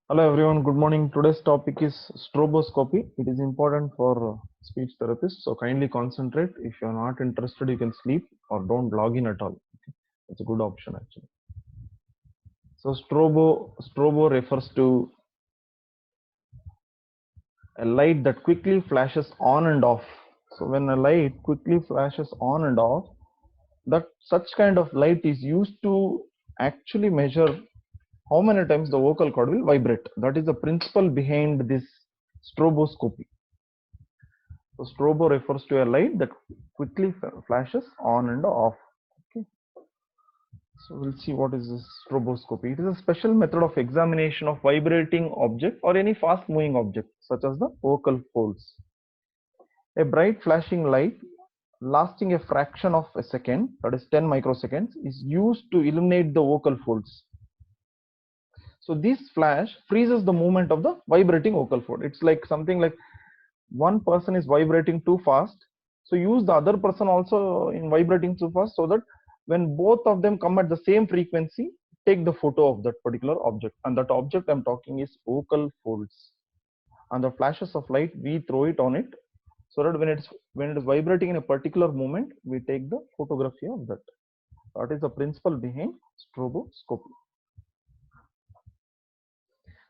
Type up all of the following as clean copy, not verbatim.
Hello everyone, good morning. Today's topic is stroboscopy. It is important for speech therapists, so kindly concentrate. If you are not interested, you can sleep or don't log in at all. It's a good option actually. So strobo refers to a light that quickly flashes on and off. So when a light quickly flashes on and off, that such kind of light is used to actually measure how many times the vocal cord will vibrate. That is the principle behind this stroboscopy. So strobo refers to a light that quickly flashes on and off. Okay. So we'll see what is this stroboscopy. It is a special method of examination of vibrating object or any fast moving object such as the vocal folds. A bright flashing light lasting a fraction of a second, that is 10 microseconds, is used to illuminate the vocal folds. So this flash freezes the movement of the vibrating vocal fold. It's like something like one person is vibrating too fast, so use the other person also in vibrating too fast, so that when both of them come at the same frequency, take the photo of that particular object, and that object I'm talking is vocal folds. And the flashes of light, we throw it on it, so that when it is vibrating in a particular moment, we take the photography of that. That is the principle behind stroboscopy.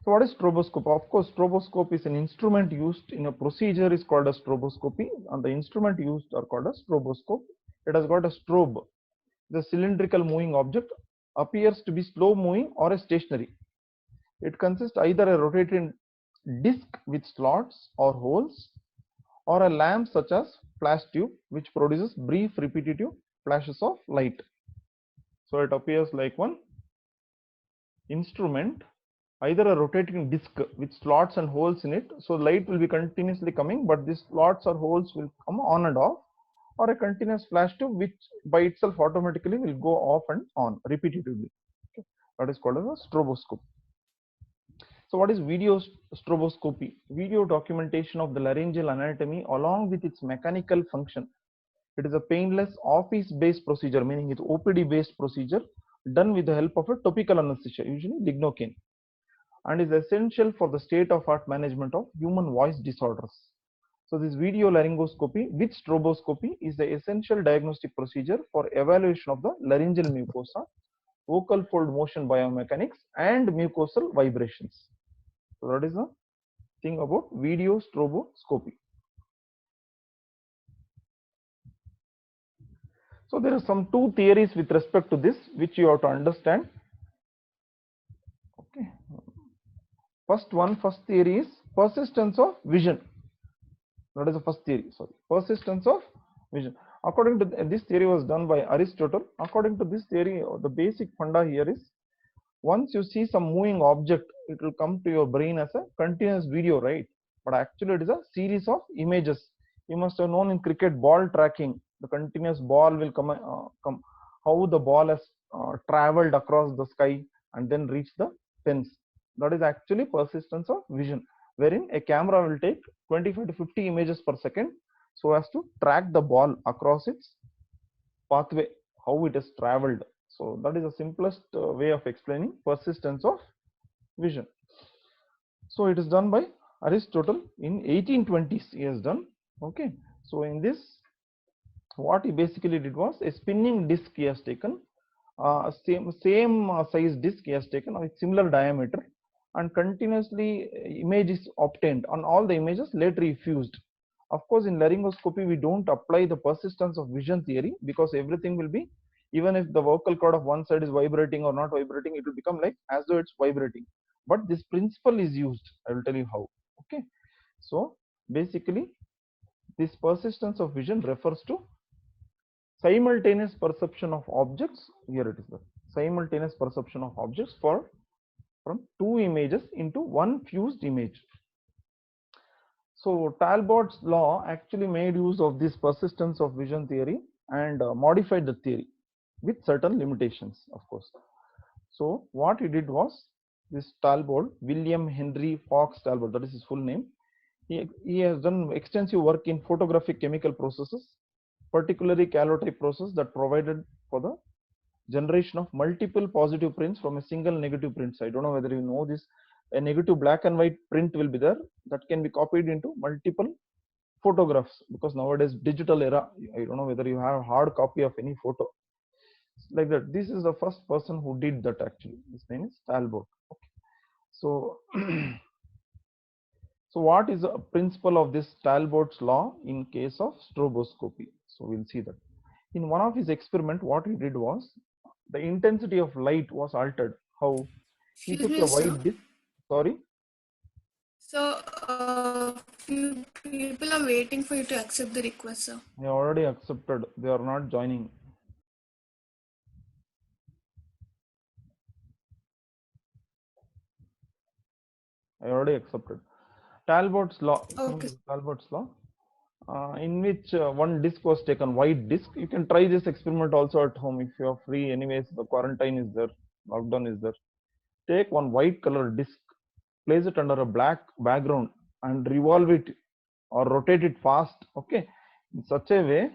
So what is stroboscope? Of course, stroboscope is an instrument used in a procedure is called a stroboscopy, and the instrument used are called a stroboscope. It has got a strobe. The cylindrical moving object appears to be slow moving or a stationary. It consists either a rotating disc with slots or holes, or a lamp such as flash tube, which produces brief repetitive flashes of light. So it appears like one instrument, either a rotating disc with slots and holes in it, so light will be continuously coming, but these slots or holes will come on and off, or a continuous flash tube which by itself automatically will go off and on repetitively. Okay. That is called as a stroboscope. So what is video stroboscopy? Video documentation of the laryngeal anatomy along with its mechanical function. It is a painless office-based procedure, meaning it's OPD-based procedure done with the help of a topical anesthesia, usually lignocaine, and is essential for the state-of-art management of human voice disorders. So this video laryngoscopy with stroboscopy is the essential diagnostic procedure for evaluation of the laryngeal mucosa, vocal fold motion biomechanics, and mucosal vibrations. So that is the thing about video stroboscopy. So there are some two theories with respect to this which you have to understand. Okay. First theory is persistence of vision. That is the first theory. Sorry, persistence of vision. According to this theory was done by Aristotle. According to this theory, the basic funda here is once you see some moving object, it will come to your brain as a continuous video, right? But actually, it is a series of images. You must have known in cricket ball tracking, the continuous ball will come how the ball has traveled across the sky and then reach the fence. That is actually persistence of vision, wherein a camera will take 25 to 50 images per second so as to track the ball across its pathway, how it has traveled. So that is the simplest way of explaining persistence of vision. So it is done by Aristotle in 1820s. He has done. Okay. So in this, what he basically did was a spinning disc he has taken, same size disc he has taken with similar diameter, and continuously image is obtained on all the images later he fused. Of course, in laryngoscopy we don't apply the persistence of vision theory, because everything will be, even if the vocal cord of one side is vibrating or not vibrating, it will become like as though it's vibrating. But this principle is used. I will tell you how. Okay. So basically, this persistence of vision refers to simultaneous perception of objects. Here it is, the simultaneous perception of objects from two images into one fused image. So Talbot's law actually made use of this persistence of vision theory and modified the theory with certain limitations, of course. So what he did was, this Talbot, William Henry Fox Talbot, that is his full name, he has done extensive work in photographic chemical processes, particularly calotype process that provided for the generation of multiple positive prints from a single negative print. So I don't know whether you know this. a negative black and white print will be there that can be copied into multiple photographs, because nowadays digital era, I don't know whether you have a hard copy of any photo like that. This is the first person who did that actually. His name is Talbot. Okay. So so what is the principle of this Talbot's law in case of stroboscopy? So we'll see that. In one of his experiment, what he did was the intensity of light was altered. How? He Excuse took me, a sir. white disc. Sorry. So, few people are waiting for you to accept the request, sir. I already accepted. They are not joining. I already accepted. Talbot's law. Coming Okay. to Talbot's law, in which one disc was taken, white disc. You can try this experiment also at home if you are free. Anyways, the quarantine is there, lockdown is there. Take one white color disc, place it under a black background, and revolve it or rotate it fast. Okay, in such a way,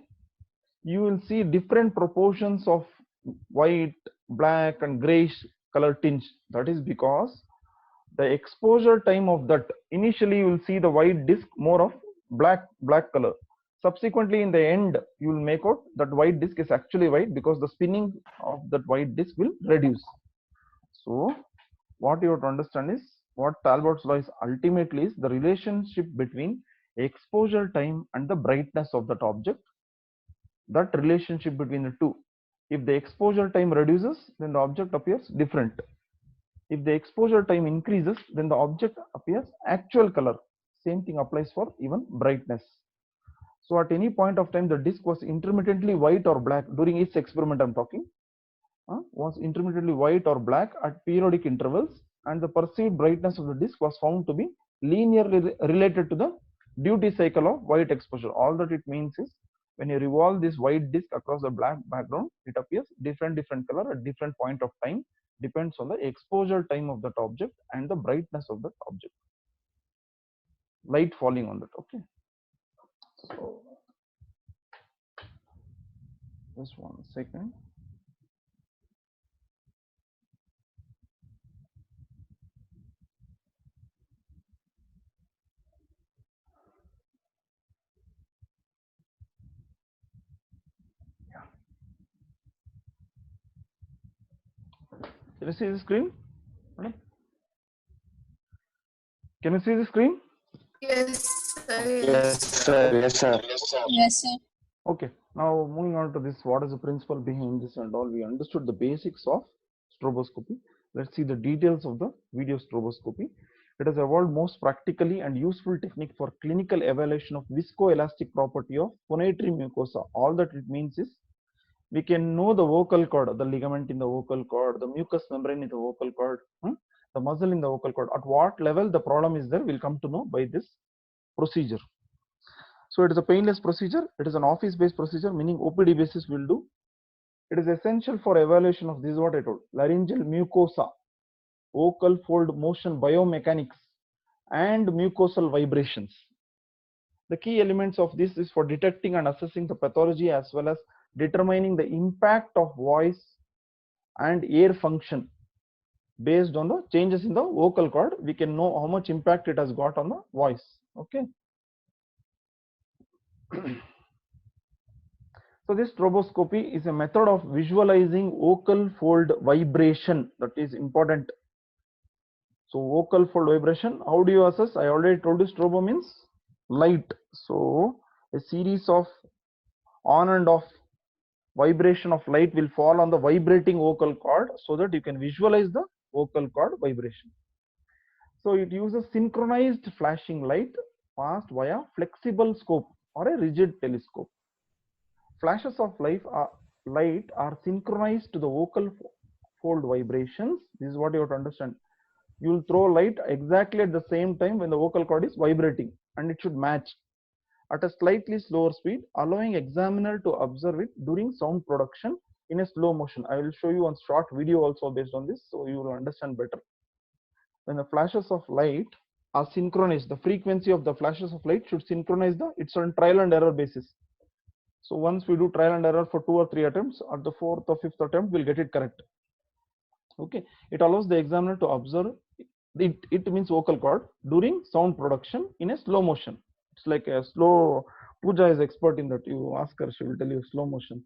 you will see different proportions of white, black, and grayish color tinge. That is because the exposure time of that, initially you will see the white disc more of black color. Subsequently, in the end, you will make out that white disc is actually white because the spinning of that white disc will reduce. So what you have to understand is what Talbot's law is ultimately is the relationship between exposure time and the brightness of that object. That relationship between the two. If the exposure time reduces, then the object appears different. If the exposure time increases, then the object appears actual color. Same thing applies for even brightness. So at any point of time, the disc was intermittently white or black during each experiment I'm talking, was intermittently white or black at periodic intervals, and the perceived brightness of the disc was found to be linearly related to the duty cycle of white exposure. All that it means is when you revolve this white disc across the black background, it appears different color at different point of time, depends on the exposure time of that object and the brightness of that object, light falling on that. Okay, so just 1 second. Can you see the screen? Can you see the screen? Yes, sir. Yes, sir. Yes, sir. Yes, sir. Okay, now moving on to this, what is the principle behind this and all? We understood the basics of stroboscopy. Let's see the details of the video stroboscopy. It has evolved most practically and useful technique for clinical evaluation of viscoelastic property of phonatory mucosa. All that it means is we can know the vocal cord, the ligament in the vocal cord, the mucous membrane in the vocal cord, the muscle in the vocal cord. At what level the problem is there, we'll come to know by this procedure. So it is a painless procedure. It is an office-based procedure, meaning OPD basis will do. It is essential for evaluation of this is what I told: laryngeal mucosa, vocal fold motion biomechanics, and mucosal vibrations. The key elements of this is for detecting and assessing the pathology as well as determining the impact of voice and air function. Based on the changes in the vocal cord, we can know how much impact it has got on the voice. Okay. So this stroboscopy is a method of visualizing vocal fold vibration. That is important. So vocal fold vibration, how do you assess? I already told you strobo means light. So a series of on and off vibration of light will fall on the vibrating vocal cord so that you can visualize the vocal cord vibration. So it uses synchronized flashing light passed via flexible scope or a rigid telescope. Flashes of light are synchronized to the vocal fold vibrations. This is what you have to understand. You will throw light exactly at the same time when the vocal cord is vibrating, and it should match at a slightly slower speed, allowing examiner to observe it during sound production in a slow motion. I will show you one short video also based on this, so you will understand better. When the flashes of light are synchronized, the frequency of the flashes of light should synchronize it's on trial and error basis. So once we do trial and error for 2 or 3 attempts, at the 4th or 5th attempt, we'll get it correct. Okay, it allows the examiner to observe it means vocal cord during sound production in a slow motion. It's like a slow. Pooja is expert in that. You ask her, she will tell you slow motion.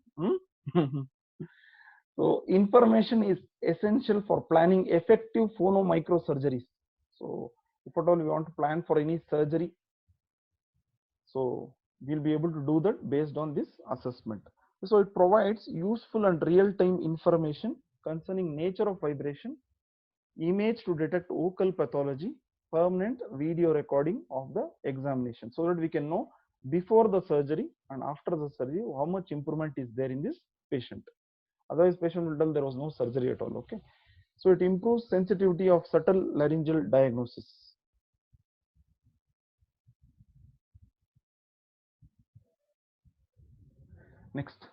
So information is essential for planning effective phonomicrosurgeries. So if at all we want to plan for any surgery, so we'll be able to do that based on this assessment. So it provides useful and real-time information concerning nature of vibration, image to detect vocal pathology, permanent video recording of the examination, so that we can know before the surgery and after the surgery how much improvement is there in this patient. Otherwise patient will tell there was no surgery at all. Okay, so it improves sensitivity of subtle laryngeal diagnosis. Next,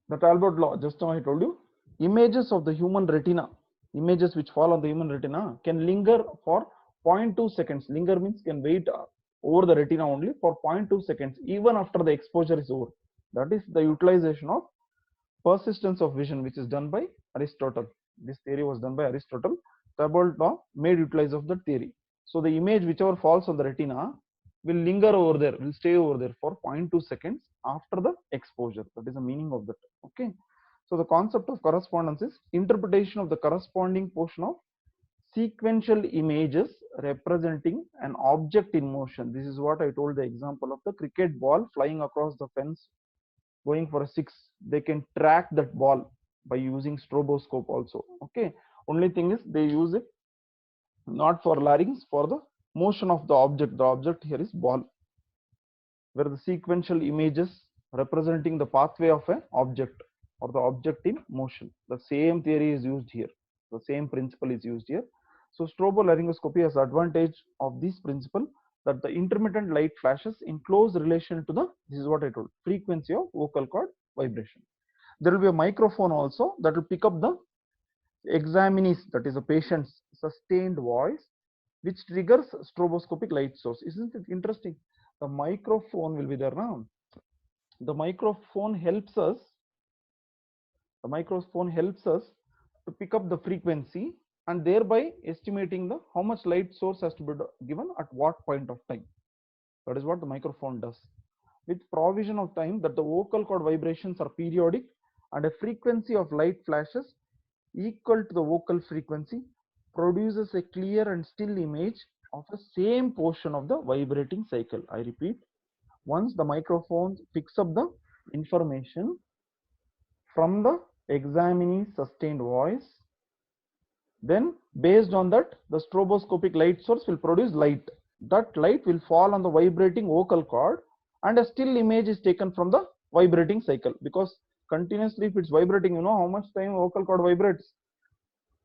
the Talbot law, just now I told you, images of the human retina, images which fall on the human retina can linger for 0.2 seconds. Linger means can wait over the retina only for 0.2 seconds even after the exposure is over. That is the utilization of persistence of vision, which is done by Aristotle. This theory was done by Aristotle. Talbot law made utilize of that theory. So the image whichever falls on the retina will linger over there, will stay over there for 0.2 seconds after the exposure. That is the meaning of that. Okay. So the concept of correspondence is interpretation of the corresponding portion of sequential images representing an object in motion. This is what I told the example of the cricket ball flying across the fence going for a 6. They can track that ball by using stroboscope also. Okay. Only thing is they use it not for larynx, for the motion of the object. The object here is ball, where the sequential images representing the pathway of an object or the object in motion. The same theory is used here. The same principle is used here. So strobolaryngoscopy has the advantage of this principle, that the intermittent light flashes in close relation to the, this is what I told, frequency of vocal cord vibration. There will be a microphone also that will pick up the examinee's, that is a patient's sustained voice, which triggers stroboscopic light source. Isn't it interesting? The microphone will be there now. The microphone helps us to pick up the frequency and thereby estimating the how much light source has to be given at what point of time. That is what the microphone does, with provision of time that the vocal cord vibrations are periodic and a frequency of light flashes equal to the vocal frequency produces a clear and still image of the same portion of the vibrating cycle. I repeat, once the microphone picks up the information from the examinee's sustained voice, then based on that the stroboscopic light source will produce light. That light will fall on the vibrating vocal cord and a still image is taken from the vibrating cycle, because continuously if it's vibrating, you know how much time vocal cord vibrates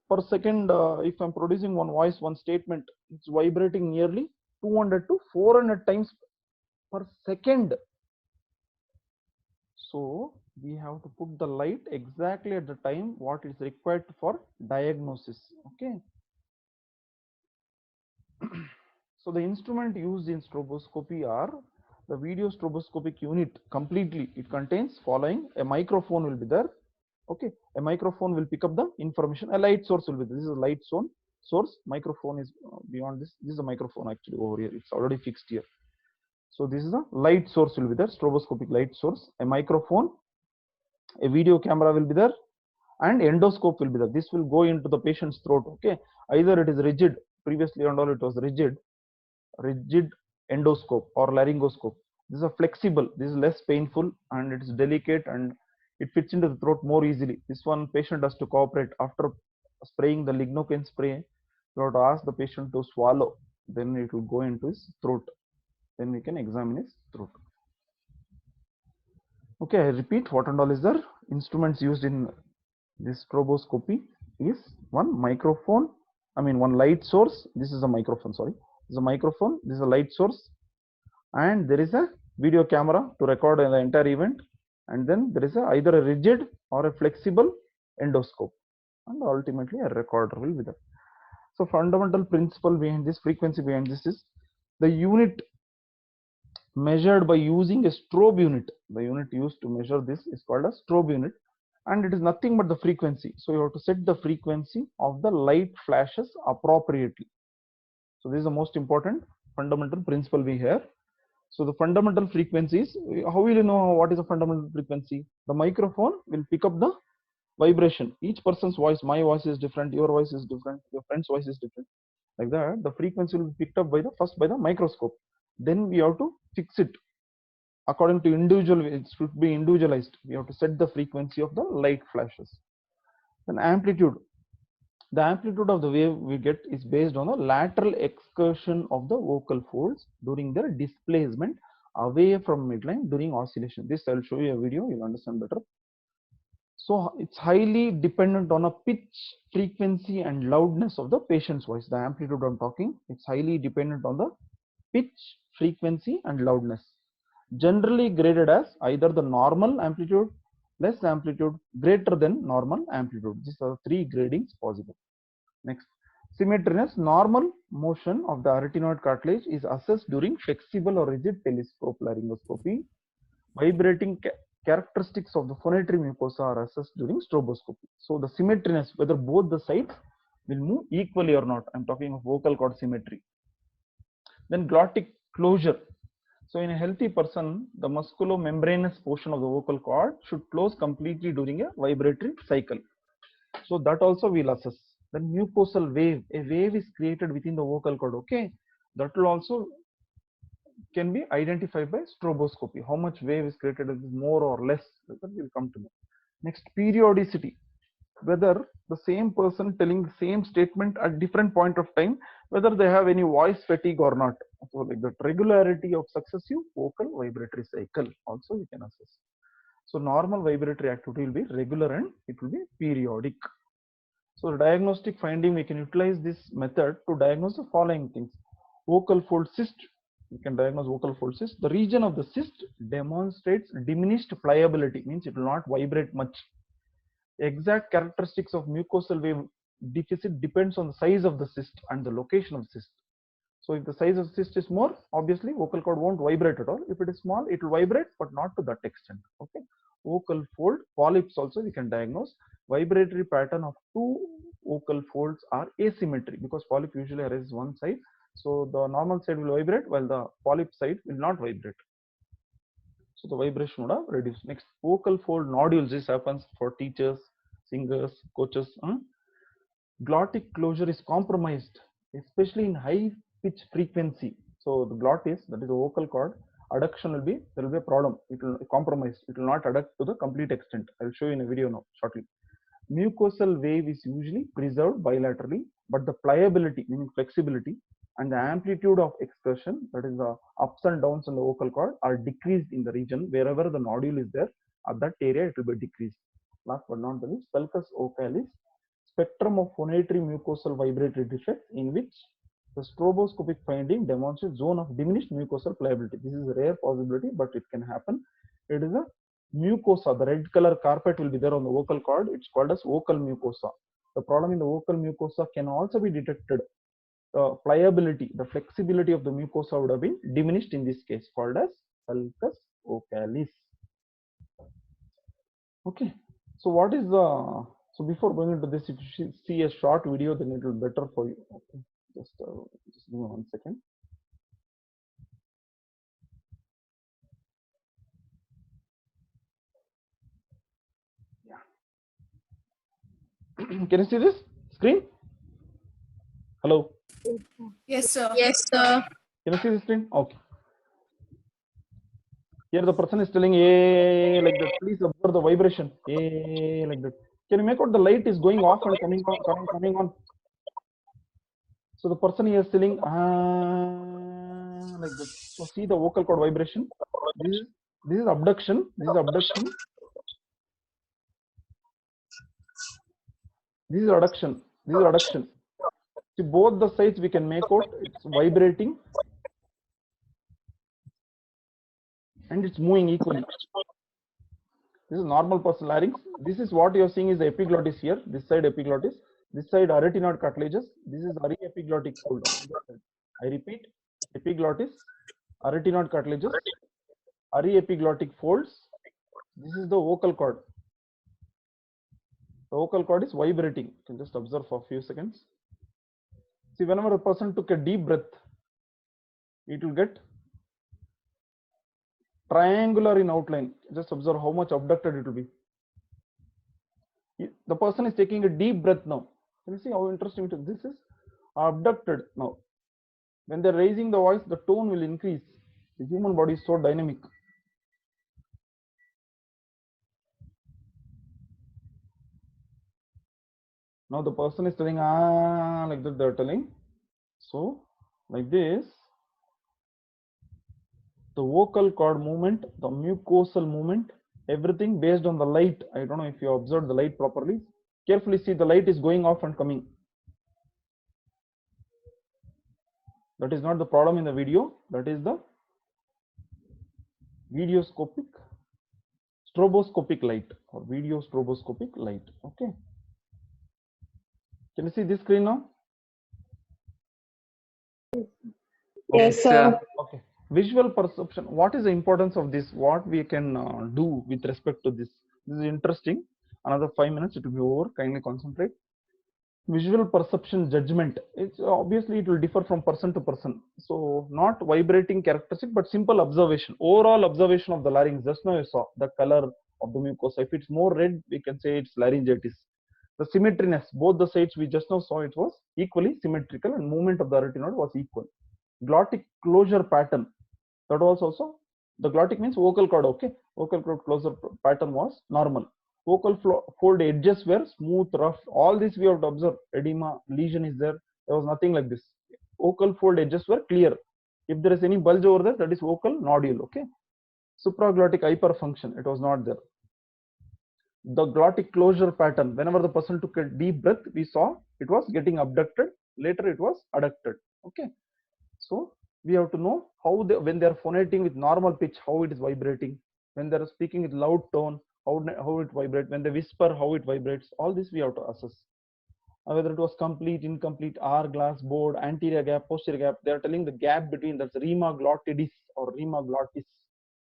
per second. If I'm producing one voice, one statement, it's vibrating nearly 200 to 400 times per second. So we have to put the light exactly at the time what is required for diagnosis. Okay. So the instrument used in stroboscopy are the video stroboscopic unit. Completely it contains following: a microphone will be there. Okay, a microphone will pick up the information. A light source will be there. This is a light source. Microphone is beyond this. This is a microphone actually over here. It's already fixed here. So this is a light source will be there, stroboscopic light source, a microphone, a video camera will be there, and endoscope will be there. This will go into the patient's throat. Okay, either it is rigid, previously and all it was rigid endoscope or laryngoscope. This is a flexible, this is less painful and it is delicate and it fits into the throat more easily. This one patient has to cooperate. After spraying the lignocaine spray, you have to ask the patient to swallow, then it will go into his throat. Then we can examine his throat. Okay, I repeat, what and all is there? Instruments used in this stroboscopy is one microphone, one light source. This is a microphone, sorry. This is a microphone, this is a light source, and there is a video camera to record the entire event, and then there is either a rigid or a flexible endoscope, and ultimately a recorder will be there. So fundamental principle behind this, frequency behind this, is the unit measured by using a strobe unit. The unit used to measure this is called a strobe unit, and it is nothing but the frequency. So you have to set the frequency of the light flashes appropriately. So this is the most important fundamental principle we have. So the fundamental frequencies, how will you know what is a fundamental frequency? The microphone will pick up the vibration. Each person's voice, my voice is different, your voice is different, your friend's voice is different. Like that, the frequency will be picked up by the first by the microscope. Then we have to fix it according to individual. It should be individualized. We have to set the frequency of the light flashes. Then amplitude. The amplitude of the wave we get is based on the lateral excursion of the vocal folds during their displacement away from midline during oscillation. This I'll show you a video, you'll understand better. So it's highly dependent on a pitch, frequency and loudness of the patient's voice. The amplitude I'm talking, it's highly dependent on the pitch, frequency and loudness. Generally graded as either the normal amplitude, less amplitude, greater than normal amplitude. These are three gradings possible. Next, symmetriness. Normal motion of the arytenoid cartilage is assessed during flexible or rigid telescope laryngoscopy. Vibrating characteristics of the phonatory mucosa are assessed during stroboscopy. So the symmetriness, whether both the sides will move equally or not. I'm talking of vocal cord symmetry. Then glottic closure. So in a healthy person, the musculomembranous portion of the vocal cord should close completely during a vibratory cycle. So that also we'll assess. Then mucosal wave. A wave is created within the vocal cord. Okay, that will also can be identified by stroboscopy. How much wave is created, is more or less, that will come to know. Next, periodicity. Whether the same person telling the same statement at different point of time, whether they have any voice fatigue or not. So like the regularity of successive vocal vibratory cycle also you can assess. So normal vibratory activity will be regular and it will be periodic. So the diagnostic finding, we can utilize this method to diagnose the following things. Vocal fold cyst, we can diagnose vocal fold cyst. The region of the cyst demonstrates diminished pliability, means it will not vibrate much. Exact characteristics of mucosal wave deficit depends on the size of the cyst and the location of cyst. So if the size of the cyst is more, obviously vocal cord won't vibrate at all. If it is small, it will vibrate, but not to that extent. Okay. Vocal fold polyps also we can diagnose. Vibratory pattern of two vocal folds are asymmetric because polyp usually arises one side. So the normal side will vibrate while the polyp side will not vibrate. So the vibration would have reduced. Next, vocal fold nodules. This happens for teachers, singers, coaches. Glottic closure is compromised, especially in high pitch frequency. So the glottis, that is the vocal cord, adduction will be, there will be a problem. It will compromise. It will not adduct to the complete extent. I will show you in a video now shortly. Mucosal wave is usually preserved bilaterally, but the pliability, meaning flexibility, and the amplitude of excursion, that is the ups and downs in the vocal cord, are decreased in the region wherever the nodule is there. At that area, it will be decreased. Last but not the least, sulcus vocalis, spectrum of phonatory mucosal vibratory defects in which the stroboscopic finding demonstrates zone of diminished mucosal pliability. This is a rare possibility, but it can happen. It is a mucosa, the red color carpet will be there on the vocal cord. It's called as vocal mucosa. The problem in the vocal mucosa can also be detected. The pliability, the flexibility of the mucosa would have been diminished in this case, called as sulcus vocalis. Okay, so what is the, so before going into this, if you see a short video, then it will be better for you. Okay, just give me 1 second. Can you see this screen? Hello? Yes, sir. Yes, sir. Can you see the screen? Okay. Here the person is telling a like that. Please observe the vibration. A like that. Can you make out the light is going off and coming on? So the person here is telling like that. So see the vocal cord vibration. This is abduction. This is abduction. This is adduction. This is adduction. See both the sides we can make out. It's vibrating and it's moving equally. This is normal person larynx. This is what you are seeing is the epiglottis here. This side epiglottis. This side arytenoid cartilages. This is aryepiglottic fold. I repeat, epiglottis, arytenoid cartilages, aryepiglottic folds. This is the vocal cord. The vocal cord is vibrating. You can just observe for a few seconds. See, whenever a person took a deep breath, it will get triangular in outline. Just observe how much abducted it will be. The person is taking a deep breath now. Can you see how interesting it is? This is abducted now. When they're raising the voice, the tone will increase. The human body is so dynamic. Now the person is telling ah like that, they're telling. So like this, the vocal cord movement, the mucosal movement, everything based on the light. I don't know if you observed the light properly. Carefully see, the light is going off and coming. That is not the problem in the video. That is the stroboscopic light or video stroboscopic light. Okay. Can you see this screen now? Yes, sir. Okay. Visual perception. What is the importance of this? What we can do with respect to this? This is interesting. Another 5 minutes, it will be over. Kindly concentrate. Visual perception judgment. It's obviously it will differ from person to person. So not vibrating characteristic, but simple observation. Overall observation of the larynx. Just now you saw the color of the mucosa. If it's more red, we can say it's laryngitis. The symmetriness. Both the sides we just now saw, it was equally symmetrical, and movement of the arytenoid was equal. Glottic closure pattern. That was also, the glottic means vocal cord. Okay, vocal cord closure pattern was normal. Vocal fold edges were smooth, rough. All this we have to observe. Edema, lesion is there. There was nothing like this. Vocal fold edges were clear. If there is any bulge over there, that is vocal nodule. Okay. Supraglottic hyperfunction, it was not there. The glottic closure pattern. Whenever the person took a deep breath, we saw it was getting abducted. Later it was adducted. Okay. So we have to know how when they are phonating with normal pitch, how it is vibrating. When they are speaking with loud tone, how it vibrates. When they whisper, how it vibrates. All this we have to assess. Whether it was complete, incomplete, hourglass, board, anterior gap, posterior gap. They are telling the gap between, that's rima glottidis or rima glottis.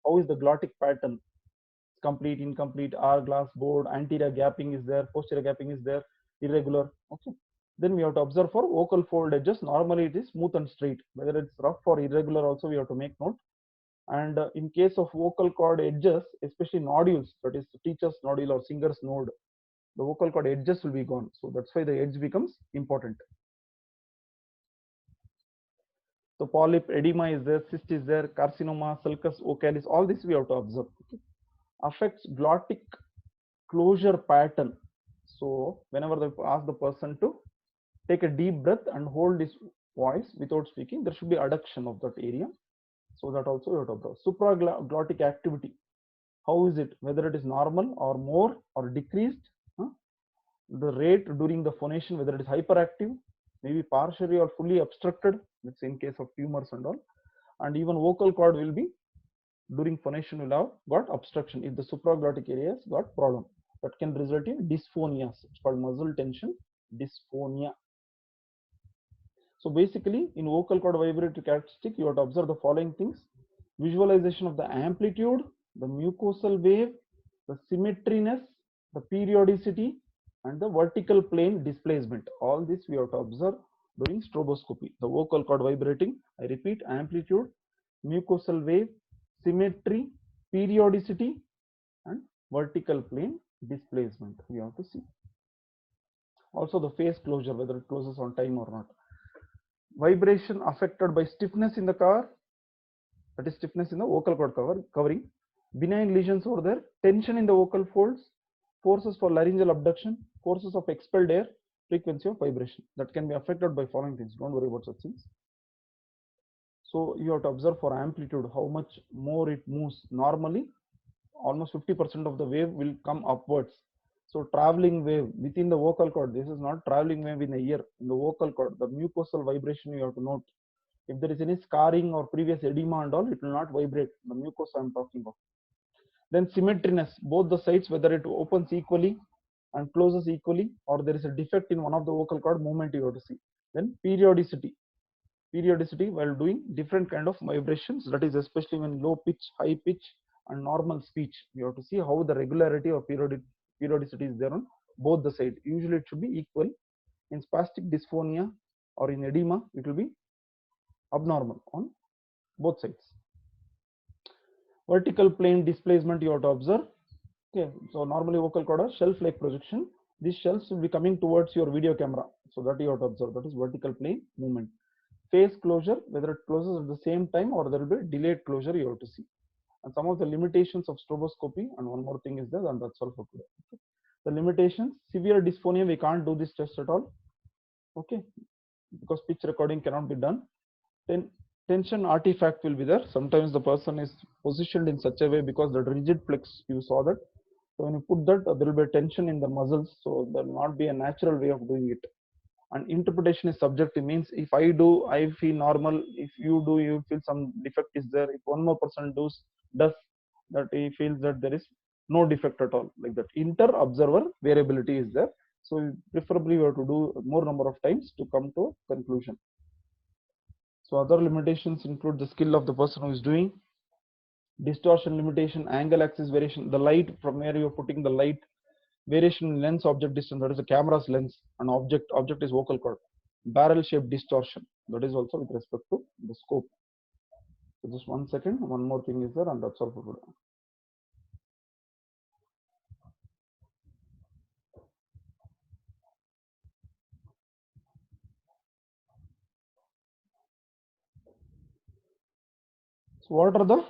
How is the glottic pattern? Complete, incomplete, hourglass, board, anterior gapping is there, posterior gapping is there, irregular. Okay. Then we have to observe for vocal fold edges. Normally it is smooth and straight. Whether it's rough or irregular also we have to make note. And in case of vocal cord edges, especially nodules, that is teacher's nodule or singer's node, the vocal cord edges will be gone. So that's why the edge becomes important. So polyp, edema is there, cyst is there, carcinoma, sulcus vocalis, all this we have to observe. Okay. Affects glottic closure pattern. So whenever they ask the person to take a deep breath and hold his voice without speaking, there should be adduction of that area. So that also you have to observe. Supraglottic activity. How is it? Whether it is normal or more or decreased. The rate during the phonation, whether it is hyperactive, maybe partially or fully obstructed. That's in case of tumors and all. And even vocal cord will be, during phonation will have got obstruction if the supraglottic areas got problem. That can result in dysphonias. It's called muscle tension dysphonia. So basically in vocal cord vibratory characteristic, you have to observe the following things: visualization of the amplitude, the mucosal wave, the symmetriness, the periodicity, and the vertical plane displacement. All this we have to observe during stroboscopy. The vocal cord vibrating, I repeat, amplitude, mucosal wave, symmetry, periodicity, and vertical plane displacement we have to see. Also the face closure, whether it closes on time or not. Vibration affected by stiffness in the car, that is stiffness in the vocal cord covering, benign lesions over there, tension in the vocal folds, forces for laryngeal abduction, forces of expelled air, frequency of vibration. That can be affected by following things. Don't worry about such things. So you have to observe for amplitude, how much more it moves. Normally almost 50% of the wave will come upwards. So traveling wave within the vocal cord, this is not traveling wave in the ear. In the vocal cord, the mucosal vibration you have to note. If there is any scarring or previous edema and all, it will not vibrate. The mucosa I'm talking of. Then symmetriness, both the sides, whether it opens equally and closes equally, or there is a defect in one of the vocal cord movement you have to see. Then periodicity. Periodicity while doing different kind of vibrations, that is especially when low pitch, high pitch, and normal speech. You have to see how the regularity or periodicity is there on both the sides. Usually it should be equal. In spastic dysphonia, or in edema, it will be abnormal on both sides. Vertical plane displacement you have to observe. Okay, so normally vocal cord has shelf-like projection. These shelves will be coming towards your video camera, so that you have to observe. That is vertical plane movement. Phase closure, whether it closes at the same time or there will be delayed closure, you have to see. And some of the limitations of stroboscopy, and one more thing is there, and that's all for today. Okay. The limitations: severe dysphonia, we can't do this test at all. Okay, because pitch recording cannot be done. Then tension artifact will be there. Sometimes the person is positioned in such a way because that rigid flex, you saw that. So when you put that, there will be a tension in the muscles, so there will not be a natural way of doing it. And interpretation is subjective, means if I do, I feel normal. If you do, you feel some defect is there. If one more person does that, he feels that there is no defect at all, like that. Inter-observer variability is there. So preferably we have to do more number of times to come to a conclusion. So other limitations include the skill of the person who is doing, distortion limitation, angle axis variation, the light from where you are putting the light, variation in lens object distance, that is the camera's lens, and object is vocal cord, barrel shaped distortion, that is also with respect to the scope. So just 1 second, one more thing is there, and that's all for today. So what are the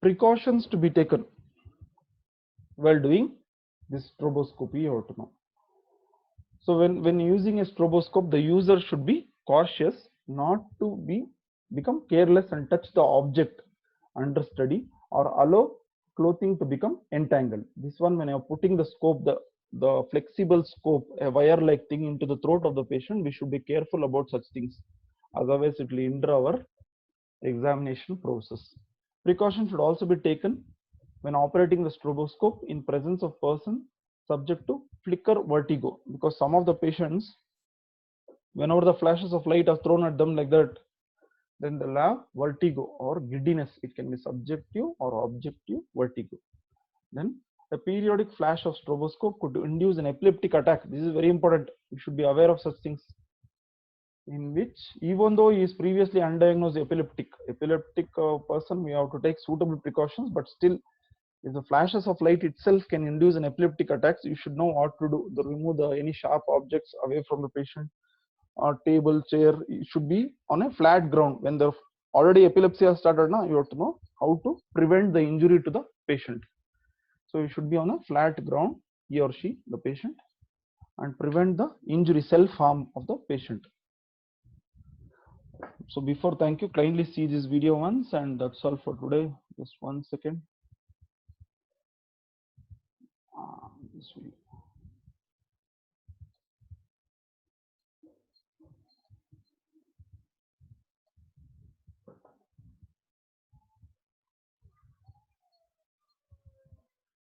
precautions to be taken while doing this stroboscopy? You have to know. So when using a stroboscope, the user should be cautious not to become careless and touch the object under study, or allow clothing to become entangled. This one, when you're putting the scope, the flexible scope, a wire-like thing into the throat of the patient, we should be careful about such things. Otherwise, it will hinder our examination process. Precaution should also be taken when operating the stroboscope in presence of person subject to flicker vertigo, because some of the patients, whenever the flashes of light are thrown at them like that, then they'll have vertigo or giddiness. It can be subjective or objective vertigo. Then the periodic flash of stroboscope could induce an epileptic attack. This is very important. You should be aware of such things, in which even though he is previously undiagnosed epileptic person, we have to take suitable precautions, but still, if the flashes of light itself can induce an epileptic attack, you should know what to do. Remove any sharp objects away from the patient, or table, chair. It should be on a flat ground. When the already epilepsy has started, now you have to know how to prevent the injury to the patient. So you should be on a flat ground, he or she, the patient, and prevent the injury, self-harm of the patient. So before, thank you, kindly see this video once, and that's all for today. Just 1 second. This video.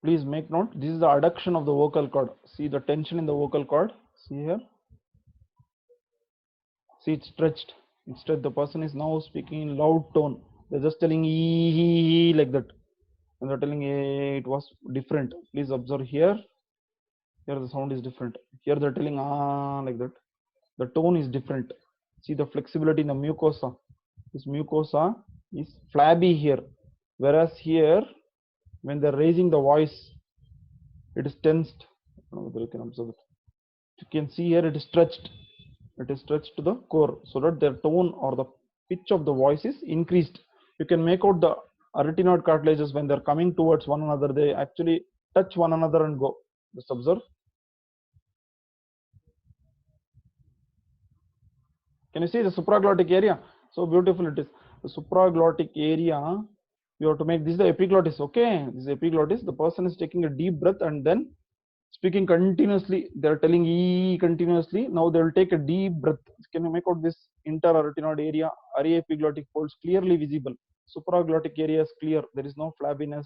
Please make note, this is the adduction of the vocal cord. See the tension in the vocal cord. See here. See, it's stretched. Instead, the person is now speaking in loud tone. They're just telling ee like that. And they're telling it was different. Please observe here. Here the sound is different. Here they're telling like that. The tone is different. See the flexibility in the mucosa. This mucosa is flabby here. Whereas here, when they're raising the voice, it is tensed. I don't know whether you can observe it. You can see here it is stretched. It is stretched to the core, so that their tone or the pitch of the voice is increased. You can make out the arytenoid cartilages when they're coming towards one another. They actually touch one another and go. Just observe. Can you see the supraglottic area? So beautiful it is. The supraglottic area, you have to make, this is the epiglottis. Okay, this is epiglottis. The person is taking a deep breath and then speaking continuously. They're telling E continuously. Now they will take a deep breath. Can you make out this interarytenoid area? Aryepiglottic folds clearly visible. Supraglottic area is clear. There is no flabbiness.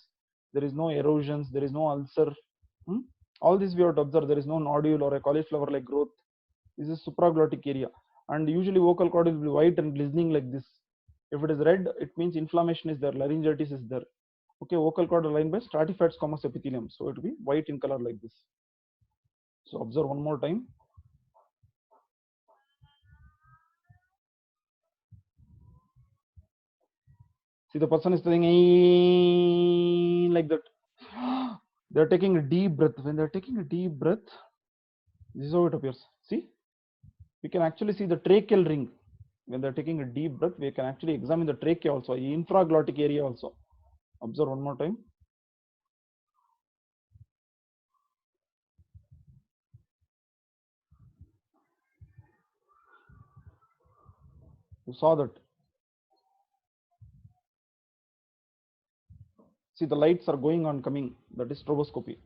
There is no erosions. There is no ulcer. All this we have to observe. There is no nodule or a cauliflower-like growth. This is supraglottic area. And usually vocal cord will be white and glistening like this. If it is red, it means inflammation is there, laryngitis is there. Okay, vocal cord are lined by stratified squamous epithelium, so it will be white in color like this. So observe one more time. See, the person is saying "Ee," like that. They're taking a deep breath. When they're taking a deep breath, this is how it appears. See, we can actually see the tracheal ring. When they're taking a deep breath, we can actually examine the trachea also, infraglottic area also. Observe one more time. You saw that. See, the lights are going on, coming. That is stroboscopy.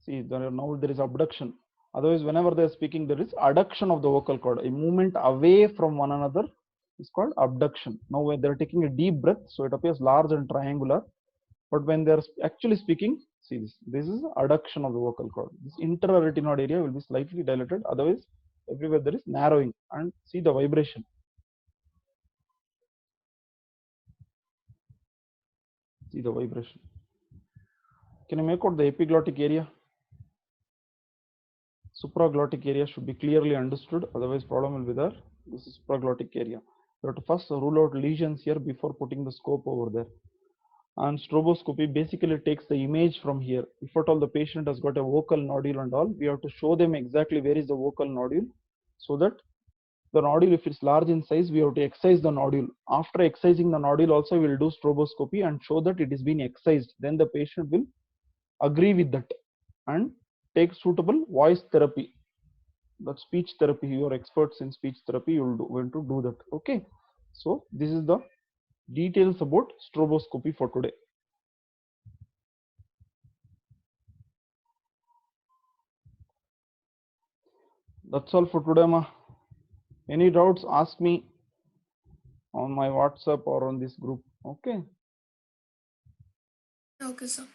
See, now there is abduction. Otherwise, whenever they are speaking, there is adduction of the vocal cord. A movement away from one another is called abduction. Now, when they are taking a deep breath, so it appears large and triangular. But when they are actually speaking, see this. This is adduction of the vocal cord. This intraretinoid area will be slightly dilated. Otherwise, everywhere there is narrowing. And see the vibration. See the vibration. Can you make out the epiglottic area? Supraglottic area should be clearly understood, otherwise problem will be there. This is supraglottic area. You have to first rule out lesions here before putting the scope over there. And stroboscopy basically takes the image from here. If at all the patient has got a vocal nodule and all, we have to show them exactly where is the vocal nodule, so that the nodule, if it's large in size, we have to excise the nodule. After excising the nodule also, we will do stroboscopy and show that it is being excised. Then the patient will agree with that and take suitable voice therapy. That speech therapy, you are experts in speech therapy, you will going to do that. Okay, so this is the details about stroboscopy for today. That's all for today, ma. Any doubts, ask me on my WhatsApp or on this group. Okay. Okay, sir.